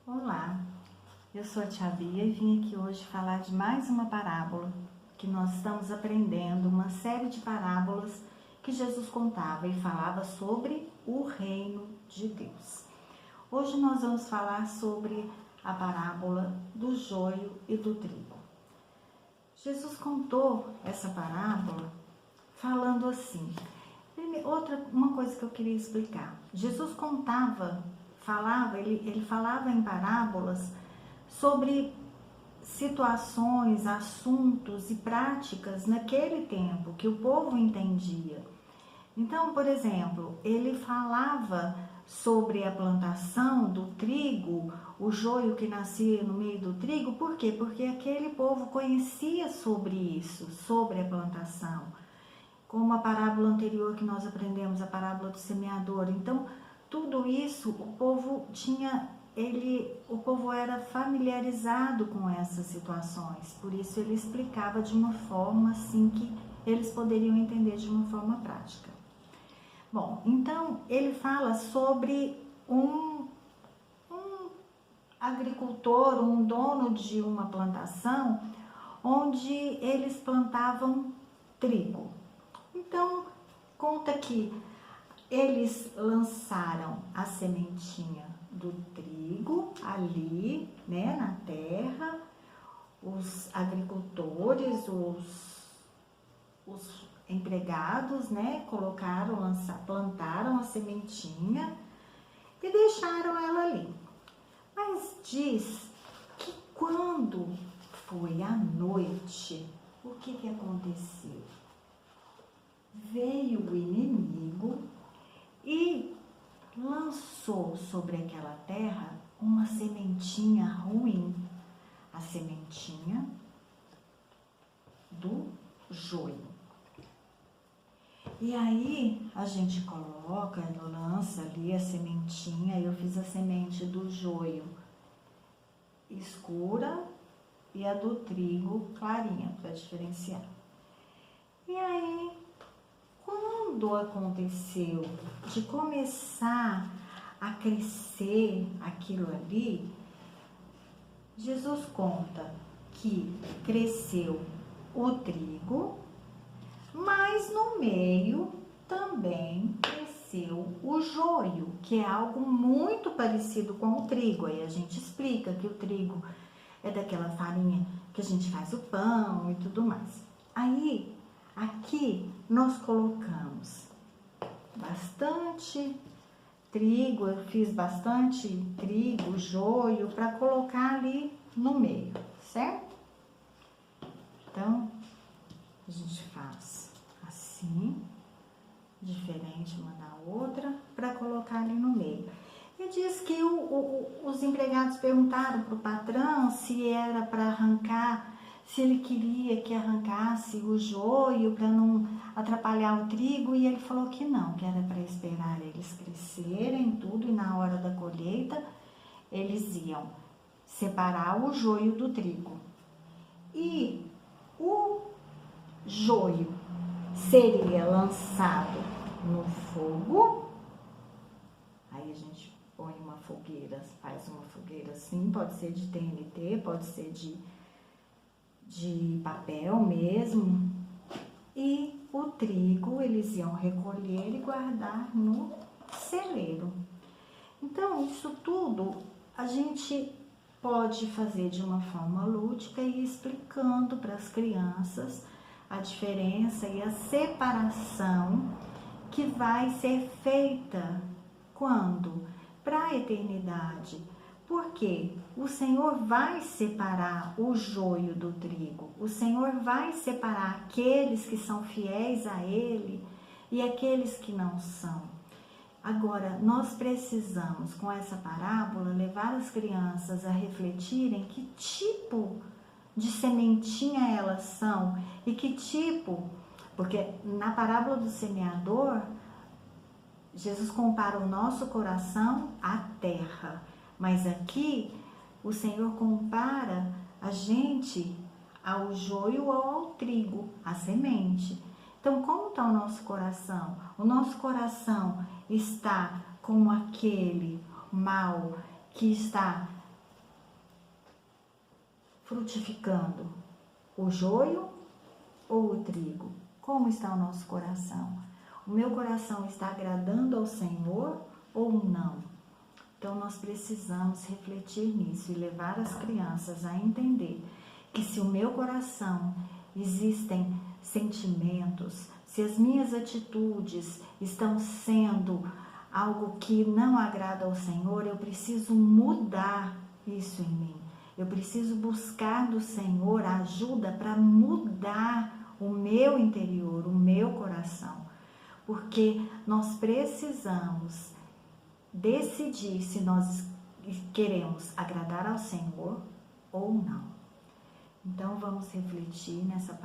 Olá, eu sou a Tia Bia e vim aqui hoje falar de mais uma parábola que nós estamos aprendendo, uma série de parábolas que Jesus contava e falava sobre o reino de Deus. Hoje nós vamos falar sobre a parábola do joio e do trigo. Jesus contou essa parábola falando assim. Uma coisa que eu queria explicar. Jesus ele falava em parábolas sobre situações, assuntos e práticas naquele tempo que o povo entendia. Então, por exemplo, ele falava sobre a plantação do trigo, o joio que nascia no meio do trigo. Por quê? Porque aquele povo conhecia sobre isso, sobre a plantação. Como a parábola anterior que nós aprendemos, a parábola do semeador. Então, tudo isso o povo era familiarizado com essas situações. Por isso ele explicava de uma forma assim que eles poderiam entender de uma forma prática. Bom, então ele fala sobre um agricultor, um dono de uma plantação, onde eles plantavam trigo. Então, conta que eles lançaram a sementinha do trigo ali, né, na terra. Os agricultores, os empregados, né, plantaram a sementinha e deixaram ela ali. Mas diz que quando foi à noite, o que aconteceu? Veio o inimigo e lançou sobre aquela terra uma sementinha ruim, a sementinha do joio. E aí a gente lança ali a sementinha. Eu fiz a semente do joio escura e a do trigo clarinha, para diferenciar. E aí, quando aconteceu de começar a crescer aquilo ali, Jesus conta que cresceu o trigo, mas no meio também cresceu o joio, que é algo muito parecido com o trigo. Aí a gente explica que o trigo é daquela farinha que a gente faz o pão e tudo mais. Aí, aqui nós colocamos bastante trigo, eu fiz bastante trigo, joio, para colocar ali no meio, certo? Então, a gente faz assim, diferente uma da outra, para colocar ali no meio. E diz que os empregados perguntaram para o patrão se era para arrancar, se ele queria que arrancasse o joio para não atrapalhar o trigo, e ele falou que não, que era para esperar eles crescerem tudo, e na hora da colheita eles iam separar o joio do trigo. E o joio seria lançado no fogo. Aí a gente põe uma fogueira, faz uma fogueira assim, pode ser de TNT, pode ser de papel mesmo. E o trigo eles iam recolher e guardar no celeiro. Então, isso tudo a gente pode fazer de uma forma lúdica e explicando para as crianças a diferença e a separação que vai ser feita quando? Para a eternidade. Porque o Senhor vai separar o joio do trigo. O Senhor vai separar aqueles que são fiéis a Ele e aqueles que não são. Agora, nós precisamos, com essa parábola, levar as crianças a refletirem que tipo de sementinha elas são e que tipo, porque na parábola do semeador, Jesus compara o nosso coração à terra, mas aqui o Senhor compara a gente ao joio ou ao trigo, à semente. Então, como está o nosso coração? O nosso coração está como aquele mal que está frutificando? O joio ou o trigo? Como está o nosso coração? O meu coração está agradando ao Senhor ou não? Então, nós precisamos refletir nisso e levar as crianças a entender que se o meu coração existem sentimentos, se as minhas atitudes estão sendo algo que não agrada ao Senhor, eu preciso mudar isso em mim. Eu preciso buscar do Senhor ajuda para mudar o meu interior, o meu coração. Porque nós precisamos decidir se nós queremos agradar ao Senhor ou não. Então vamos refletir nessa palavra.